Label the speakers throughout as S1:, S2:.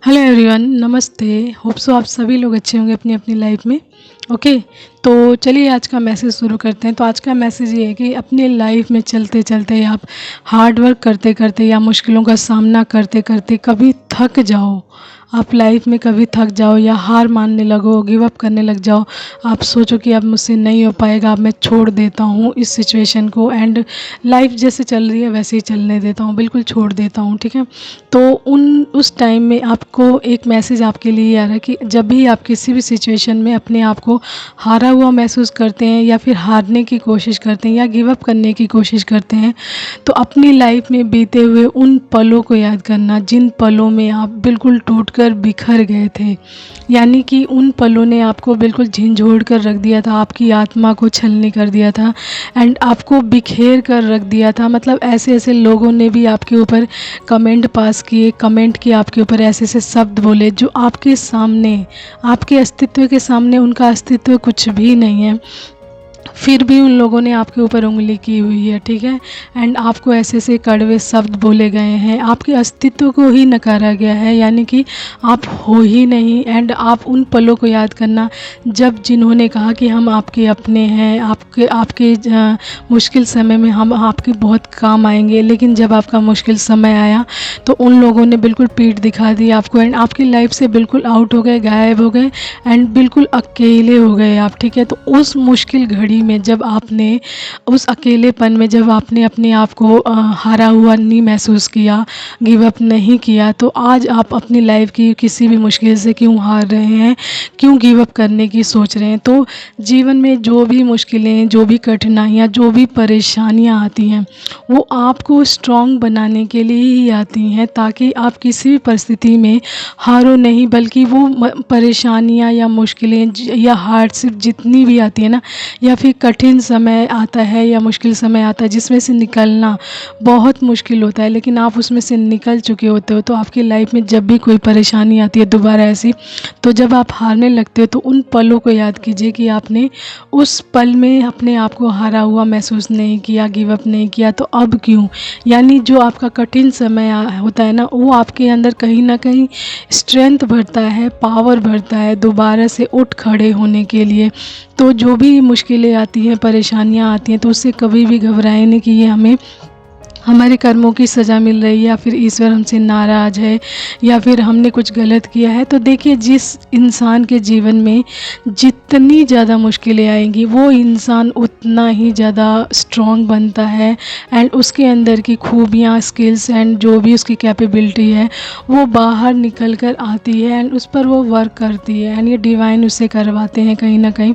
S1: Hello everyone, नमस्ते। Hope so आप सभी लोग अच्छे होंगे अपनी अपनी लाइफ में। ओके, तो चलिए आज का मैसेज शुरू करते हैं। तो आज का मैसेज ये है कि अपनी लाइफ में चलते चलते आप हार्ड वर्क करते करते या मुश्किलों का सामना करते करते कभी थक जाओ, आप लाइफ में कभी थक जाओ या हार मानने लगो, गिव अप करने लग जाओ, आप सोचो कि अब मुझसे नहीं हो पाएगा, अब मैं छोड़ देता हूँ इस सिचुएशन को एंड लाइफ जैसे चल रही है वैसे ही चलने देता हूँ, बिल्कुल छोड़ देता हूँ। ठीक है, तो उस टाइम में आपको एक मैसेज आपके लिए आ रहा है कि जब भी आप किसी भी सिचुएशन में अपने आप को हारा हुआ महसूस करते हैं या फिर हारने की कोशिश करते हैं या गिव अप करने की कोशिश करते हैं, तो अपनी लाइफ में बीते हुए उन पलों को याद करना जिन पलों में आप बिल्कुल टूटकर बिखर गए थे। यानी कि उन पलों ने आपको बिल्कुल झंझोड़ कर रख दिया था, आपकी आत्मा को छलनी कर दिया था एंड आपको बिखेर कर रख दिया था। मतलब ऐसे ऐसे लोगों ने भी आपके ऊपर कमेंट पास किए, कमेंट किए आपके ऊपर, ऐसे ऐसे शब्द बोले जो आपके सामने, आपके अस्तित्व के सामने उनका अस्तित्व कुछ भी नहीं है, फिर भी उन लोगों ने आपके ऊपर उंगली की हुई है। ठीक है, एंड आपको ऐसे ऐसे कड़वे शब्द बोले गए हैं, आपके अस्तित्व को ही नकारा गया है, यानी कि आप हो ही नहीं। एंड आप उन पलों को याद करना जब जिन्होंने कहा कि हम आपके अपने हैं, आपके आपके मुश्किल समय में हम आपके बहुत काम आएंगे, लेकिन जब आपका मुश्किल समय आया तो उन लोगों ने बिल्कुल पीठ दिखा दी आपको एंड आपकी लाइफ से बिल्कुल आउट हो गए, गायब हो गए एंड बिल्कुल अकेले हो गए आप। ठीक है, तो उस मुश्किल घड़ी में जब आपने, उस अकेलेपन में जब आपने अपने आप को हारा हुआ नहीं महसूस किया, गिव अप नहीं किया, तो आज आप अपनी लाइफ की किसी भी मुश्किल से क्यों हार रहे हैं, क्यों गिव अप करने की सोच रहे हैं। तो जीवन में जो भी मुश्किलें, जो भी कठिनाइयाँ, जो भी परेशानियाँ आती हैं वो आपको स्ट्रॉन्ग बनाने के लिए ही आती हैं, ताकि आप किसी भी परिस्थिति में हारो नहीं, बल्कि वो परेशानियाँ या मुश्किलें या हार्डशिप जितनी भी आती है ना, या फिर कठिन समय आता है या मुश्किल समय आता है जिसमें से निकलना बहुत मुश्किल होता है, लेकिन आप उसमें से निकल चुके होते हो। तो आपकी लाइफ में जब भी कोई परेशानी आती है दोबारा ऐसी, तो जब आप हारने लगते हो तो उन पलों को याद कीजिए कि आपने उस पल में अपने आप को हारा हुआ महसूस नहीं किया, गिव अप नहीं किया, तो अब क्यों। यानी जो आपका कठिन समय होता है ना, वो आपके अंदर कहीं ना कहीं स्ट्रेंथ भरता है, पावर भरता है दोबारा से उठ खड़े होने के लिए। तो जो भी मुश्किलें आती हैं, परेशानियां आती हैं, तो उससे कभी भी घबराएं नहीं कि ये हमें हमारे कर्मों की सज़ा मिल रही है या फिर ईश्वर हमसे नाराज़ है या फिर हमने कुछ गलत किया है। तो देखिए, जिस इंसान के जीवन में जितनी ज़्यादा मुश्किलें आएंगी वो इंसान उतना ही ज़्यादा स्ट्रॉन्ग बनता है एंड उसके अंदर की खूबियाँ, स्किल्स एंड जो भी उसकी कैपेबिलिटी है वो बाहर निकल कर आती है एंड उस पर वो वर्क करती है एंड ये डिवाइन उससे करवाते हैं कहीं ना कहीं।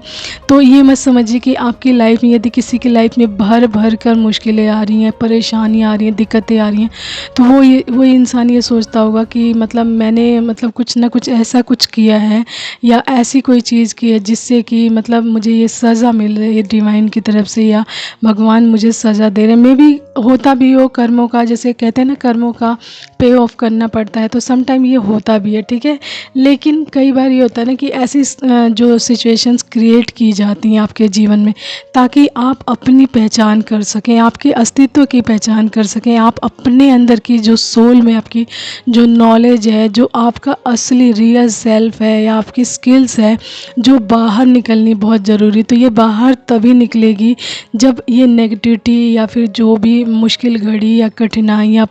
S1: तो ये मत समझिए कि आपकी लाइफ में यदि किसी की लाइफ में भर भर कर मुश्किलें आ रही हैं, परेशानियाँ आ रही हैं, दिक्कतें आ रही हैं, तो वो इंसान ये सोचता होगा कि मतलब मैंने मतलब कुछ ना कुछ ऐसा कुछ किया है या ऐसी कोई चीज़ की है जिससे कि मतलब मुझे ये सज़ा मिल रही है डिवाइन की तरफ से, या भगवान मुझे सज़ा दे रहे हैं। मे भी होता भी हो कर्मों का, जैसे कहते हैं ना कर्मों का पे ऑफ करना पड़ता है, तो सम टाइम ये होता भी है। ठीक है, लेकिन कई बार ये होता है ना कि ऐसी जो सिचुएशंस क्रिएट की जाती हैं आपके जीवन में ताकि आप अपनी पहचान कर सकें, आपके अस्तित्व की पहचान कर सकें, आप अपने अंदर की जो सोल में आपकी जो नॉलेज है, जो आपका असली रियल सेल्फ है या आपकी स्किल्स है, जो बाहर निकलनी बहुत ज़रूरी। तो ये बाहर तभी निकलेगी जब ये नेगेटिविटी या फिर जो भी मुश्किल घड़ी या कठिनाइयाँ,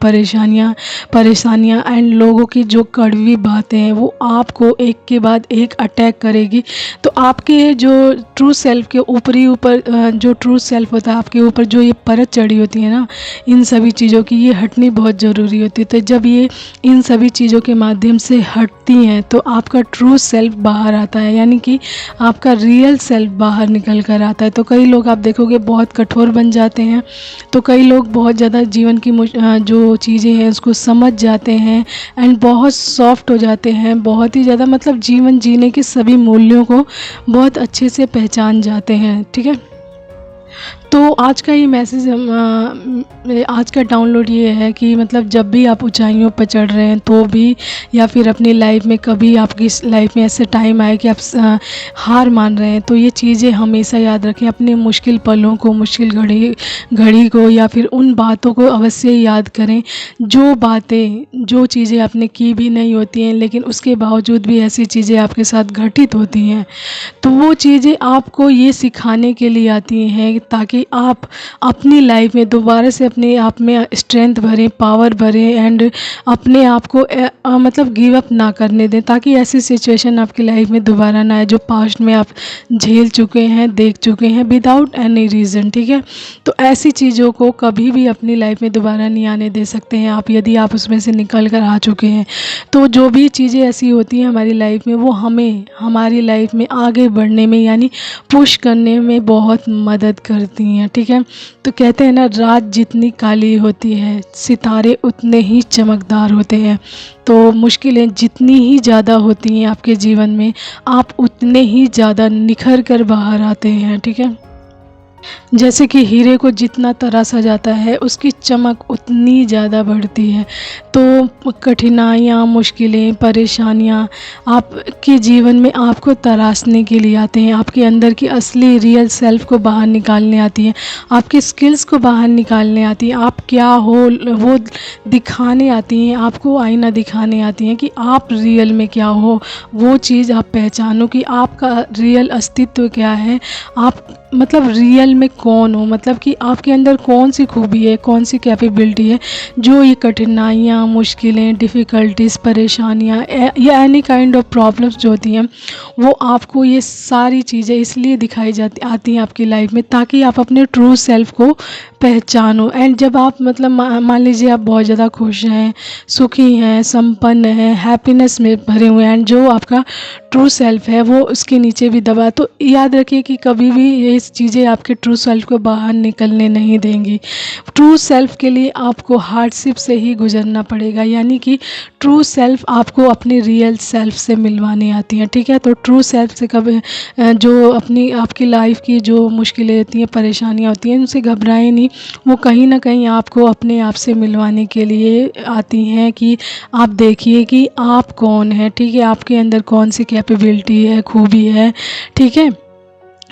S1: परेशानियाँ एंड लोगों की जो कड़वी बातें हैं वो आपको एक के बाद एक अटैक करेगी। तो आपके जो ट्रू सेल्फ के ऊपर जो ट्रू सेल्फ होता है आपके ऊपर, जो ये परत चढ़ी होती है ना इन सभी चीज़ों की, ये हटनी बहुत ज़रूरी होती है। तो जब ये इन सभी चीज़ों के माध्यम से हटती हैं तो आपका ट्रू सेल्फ बाहर आता है, यानी कि आपका रियल सेल्फ बाहर निकल कर आता है। तो कई लोग आप देखोगे बहुत कठोर बन जाते हैं, तो कई लोग बहुत ज़्यादा जीवन की जो चीज़ें हैं उसको समझ जाते हैं एंड बहुत सॉफ्ट हो जाते हैं, बहुत ही ज़्यादा मतलब जीवन जीने के सभी मूल्यों को बहुत अच्छे से पहचान जाते हैं। ठीक है, तो आज का ये मैसेज आज का डाउनलोड ये है कि मतलब जब भी आप ऊंचाइयों पर चढ़ रहे हैं तो भी, या फिर अपनी लाइफ में कभी आपकी लाइफ में ऐसे टाइम आए कि आप हार मान रहे हैं, तो ये चीज़ें हमेशा याद रखें। अपने मुश्किल पलों को, मुश्किल घड़ी को, या फिर उन बातों को अवश्य याद करें, जो बातें, जो चीज़ें आपने की भी नहीं होती हैं लेकिन उसके बावजूद भी ऐसी चीज़ें आपके साथ घटित होती हैं। तो वो चीज़ें आपको ये सिखाने के लिए आती हैं ताकि आप अपनी लाइफ में दोबारा से अपने आप में स्ट्रेंथ भरें, पावर भरें, एंड अपने आप को मतलब गिव अप ना करने दें, ताकि ऐसी सिचुएशन आपकी लाइफ में दोबारा ना आए जो पास्ट में आप झेल चुके हैं, देख चुके हैं विदाउट एनी रीज़न। ठीक है, तो ऐसी चीज़ों को कभी भी अपनी लाइफ में दोबारा नहीं आने दे सकते हैं आप, यदि आप उसमें से निकल कर आ चुके हैं। तो जो भी चीज़ें ऐसी होती हैं हमारी लाइफ में, वो हमें हमारी लाइफ में आगे बढ़ने में, यानी पुश करने में बहुत मदद करती हैं। ठीक है, तो कहते हैं ना, रात जितनी काली होती है सितारे उतने ही चमकदार होते हैं। तो मुश्किलें जितनी ही ज़्यादा होती हैं आपके जीवन में, आप उतने ही ज़्यादा निखर कर बाहर आते हैं। ठीक है, जैसे कि हीरे को जितना तरासा जाता है उसकी चमक उतनी ज़्यादा बढ़ती है। तो कठिनाइयाँ, मुश्किलें, परेशानियाँ आपके जीवन में आपको तराशने के लिए आते हैं, आपके अंदर की असली रियल सेल्फ को बाहर निकालने आती हैं, आपकी स्किल्स को बाहर निकालने आती हैं, आप क्या हो वो दिखाने आती हैं, आपको आईना दिखाने आती हैं कि आप रियल में क्या हो, वो चीज़ आप पहचानो कि आपका रियल अस्तित्व क्या है, आप मतलब रियल में कौन हो, मतलब कि आपके अंदर कौन सी खूबी है, कौन सी कैपेबिलिटी है, जो ये कठिनाइयाँ, मुश्किलें, डिफ़िकल्टीज़, परेशानियाँ या एनी काइंड ऑफ प्रॉब्लम्स जो होती हैं, वो आपको ये सारी चीज़ें इसलिए दिखाई जाती आती हैं आपकी लाइफ में ताकि आप अपने ट्रू सेल्फ को पहचानो। एंड जब आप मतलब मान लीजिए आप बहुत ज़्यादा खुश हैं, सुखी हैं, संपन्न हैं, हैप्पीनेस में भरे हुए हैं, जो आपका ट्रू सेल्फ है वो उसके नीचे भी दबा, तो याद रखिए कि कभी भी ये चीज़ें आपके ट्रू सेल्फ को बाहर निकलने नहीं देंगी। ट्रू सेल्फ के लिए आपको हार्डशिप से ही गुजरना पड़ेगा, यानी कि ट्रू सेल्फ आपको अपने रियल सेल्फ से मिलवाने आती हैं। ठीक है, तो ट्रू सेल्फ से कभी जो अपनी आपकी लाइफ की जो मुश्किलें होती हैं, परेशानियाँ होती हैं, उनसे घबराएं नहीं, वो कहीं ना कहीं आपको अपने आप से मिलवाने के लिए आती हैं कि आप देखिए कि आप कौन हैं। ठीक है, आपके अंदर कौन सी कैपेबिलिटी है, खूबी है। ठीक है,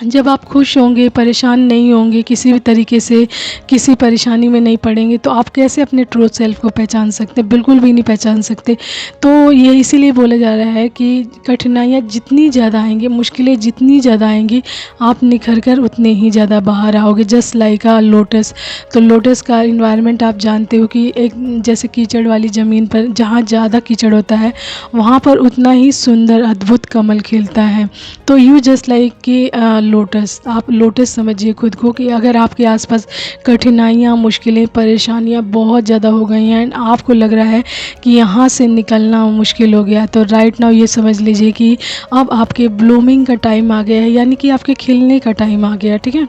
S1: जब आप खुश होंगे, परेशान नहीं होंगे, किसी भी तरीके से किसी परेशानी में नहीं पड़ेंगे, तो आप कैसे अपने ट्रू सेल्फ को पहचान सकते हैं? बिल्कुल भी नहीं पहचान सकते। तो ये इसीलिए बोला जा रहा है कि कठिनाइयाँ जितनी ज़्यादा आएंगी, मुश्किलें जितनी ज़्यादा आएंगी, आप निखर कर उतने ही ज़्यादा बाहर आओगे। जस्ट लाइक अ लोटस। तो लोटस का इन्वायरमेंट आप जानते हो कि एक जैसे कीचड़ वाली ज़मीन पर जहाँ ज़्यादा कीचड़ होता है वहाँ पर उतना ही सुंदर अद्भुत कमल खिलता है। तो यू जस्ट लाइक कि लोटस, आप लोटस समझिए खुद को कि अगर आपके आसपास कठिनाइयाँ, मुश्किलें, परेशानियाँ बहुत ज़्यादा हो गई हैं एंड आपको लग रहा है कि यहाँ से निकलना मुश्किल हो गया, तो राइट नाउ ये समझ लीजिए कि अब आपके ब्लूमिंग का टाइम आ गया है, यानी कि आपके खिलने का टाइम आ गया। ठीक है,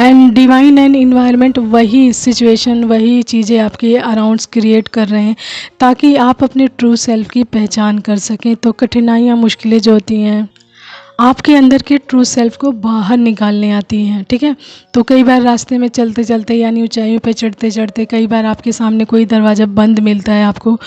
S1: एंड डिवाइन एंड इन्वायरमेंट वही सिचुएशन, वही चीज़ें आपके अराउंड्स क्रिएट कर रहे हैं ताकि आप अपने ट्रू सेल्फ की पहचान कर सकें। तो कठिनाइयाँ, मुश्किलें जो होती हैं आपके अंदर के ट्रू सेल्फ को बाहर निकालने आती हैं। ठीक है, तो कई बार रास्ते में चलते चलते यानी ऊंचाइयों पे चढ़ते चढ़ते कई बार आपके सामने कोई दरवाज़ा बंद मिलता है आपको,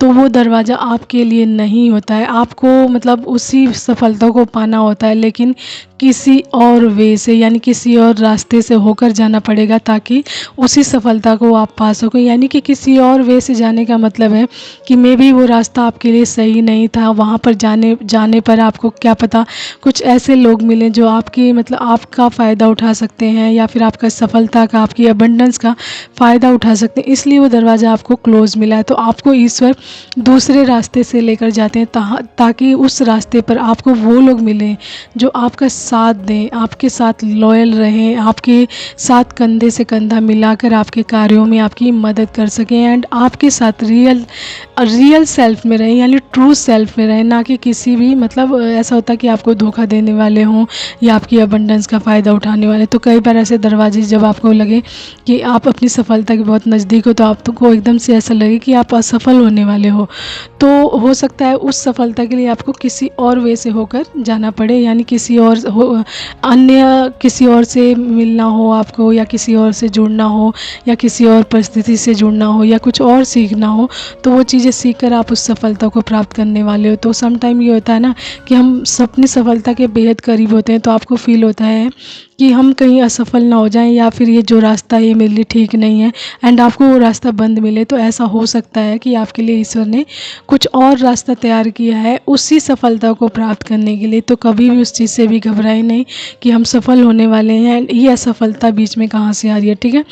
S1: तो वो दरवाज़ा आपके लिए नहीं होता है। आपको मतलब उसी सफलता को पाना होता है, लेकिन किसी और वे से, यानी किसी और रास्ते से होकर जाना पड़ेगा ताकि उसी सफलता को आप पा सको। यानी कि किसी और वे से जाने का मतलब है कि मे बी वो रास्ता आपके लिए सही नहीं था, वहाँ पर जाने पर आपको क्या पता कुछ ऐसे लोग मिले जो आपकी मतलब आपका फ़ायदा उठा सकते हैं, या फिर आपका सफलता का, आपकी अबंडेंस का फ़ायदा उठा सकते हैं, इसलिए वो दरवाज़ा आपको क्लोज़ मिला है। तो आपको ईश्वर दूसरे रास्ते से लेकर जाते हैं ताकि उस रास्ते पर आपको वो लोग मिलें जो आपका साथ दें, आपके साथ लॉयल रहें, आपके साथ कंधे से कंधा मिलाकर आपके कार्यों में आपकी मदद कर सकें एंड आपके साथ रियल सेल्फ में रहें, यानी ट्रू सेल्फ में रहें, ना कि किसी भी मतलब ऐसा होता है कि आपको धोखा देने वाले हों या आपकी अबंडेंस का फ़ायदा उठाने वाले। तो कई बार ऐसे दरवाजे जब आपको लगे कि आप अपनी सफलता के बहुत नज़दीक हो, तो आपको एकदम से ऐसा लगे कि आप असफल होने वाले हो, तो हो सकता है उस सफलता के लिए आपको किसी और वे से होकर जाना पड़े, यानी किसी और अन्य किसी और से मिलना हो आपको, या किसी और से जुड़ना हो, या किसी और परिस्थिति से जुड़ना हो, या कुछ और सीखना हो, तो वो चीज़ें सीख कर आप उस सफलता को प्राप्त करने वाले हो। तो सम टाइम ये होता है ना कि हम अपनी सफलता के बेहद करीब होते हैं, तो आपको फील होता है कि हम कहीं असफल ना हो जाएं, या फिर ये जो रास्ता है ये मेरे लिए ठीक नहीं है, एंड आपको वो रास्ता बंद मिले। तो ऐसा हो सकता है कि आपके लिए ईश्वर ने कुछ और रास्ता तैयार किया है उसी सफलता को प्राप्त करने के लिए। तो कभी भी उस चीज़ से भी घबराएं नहीं कि हम सफल होने वाले हैं, एंड ये असफलता बीच में कहाँ से आ रही है। ठीक है,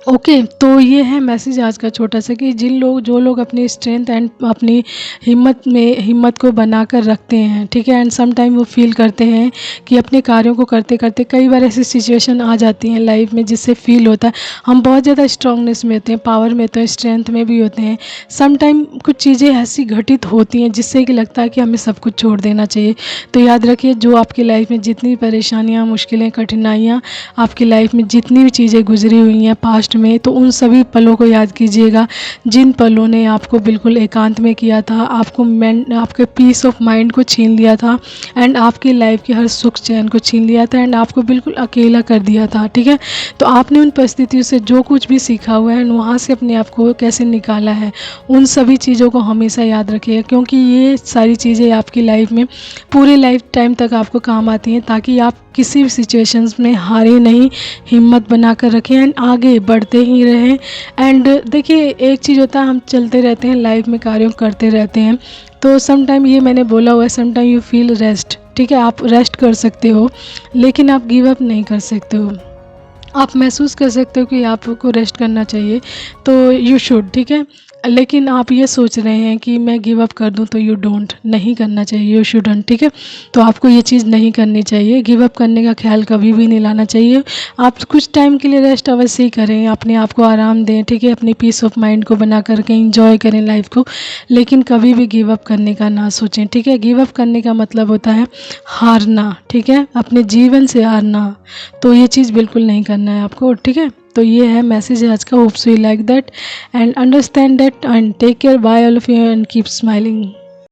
S1: ओके। तो ये है मैसेज आज का छोटा सा, कि जो लोग अपनी स्ट्रेंथ एंड अपनी हिम्मत को बना कर रखते हैं, ठीक है, एंड सम टाइम वो फील करते हैं कि अपने कार्यों को करते करते कई बार ऐसी सिचुएशन आ जाती हैं लाइफ में जिससे फील होता है हम बहुत ज़्यादा स्ट्रांगनेस में होते हैं, पावर में होते हैं, स्ट्रेंथ में भी होते हैं। सम टाइम कुछ चीज़ें ऐसी घटित होती हैं जिससे कि लगता है कि हमें सब कुछ छोड़ देना चाहिए। तो याद रखिए, जो आपकी लाइफ में जितनी परेशानियाँ, मुश्किलें, कठिनाइयाँ, आपकी लाइफ में जितनी भी चीज़ें गुजरी हुई हैं पास्ट में, तो उन सभी पलों को याद कीजिएगा जिन पलों ने आपको बिल्कुल एकांत में किया था, आपके पीस ऑफ माइंड को छीन लिया था, एंड आपकी लाइफ के हर सुख चैन को छीन लिया था, एंड आपको बिल्कुल अकेला कर दिया था। ठीक है, तो आपने उन परिस्थितियों से जो कुछ भी सीखा हुआ है, वहाँ से अपने आप को कैसे निकाला है, उन सभी चीज़ों को हमेशा याद रखिएगा, क्योंकि ये सारी चीज़ें आपकी लाइफ में पूरे लाइफ टाइम तक आपको काम आती हैं, ताकि आप किसी भी सिचुएशंस में हारे नहीं, हिम्मत बना कर रखें, एंड आगे बढ़ते ही रहें। एंड देखिए, एक चीज़ होता है, हम चलते रहते हैं लाइफ में, कार्यों करते रहते हैं, तो सम टाइम ये मैंने बोला हुआ है, some time you feel rest. ठीक है, आप रेस्ट कर सकते हो, लेकिन आप गिव अप नहीं कर सकते हो। आप महसूस कर सकते हो कि आपको रेस्ट करना चाहिए, तो यू शुड, ठीक है, लेकिन आप ये सोच रहे हैं कि मैं गिव अप कर दूं, तो यू डोंट, नहीं करना चाहिए, यू शुडंट। ठीक है, तो आपको ये चीज़ नहीं करनी चाहिए, गिव अप करने का ख्याल कभी भी नहीं लाना चाहिए। आप कुछ टाइम के लिए रेस्ट अवश्य ही करें, अपने आप को आराम दें, ठीक है, अपनी पीस ऑफ माइंड को बना करके इंजॉय करें लाइफ को, लेकिन कभी भी गिव अप करने का ना सोचें। ठीक है, गिव अप करने का मतलब होता है हारना, ठीक है, अपने जीवन से हारना, तो ये चीज़ बिल्कुल नहीं करना है आपको। ठीक है, तो ये है मैसेज आज का। Hopes you like that and understand that and take care, bye all of you and keep smiling.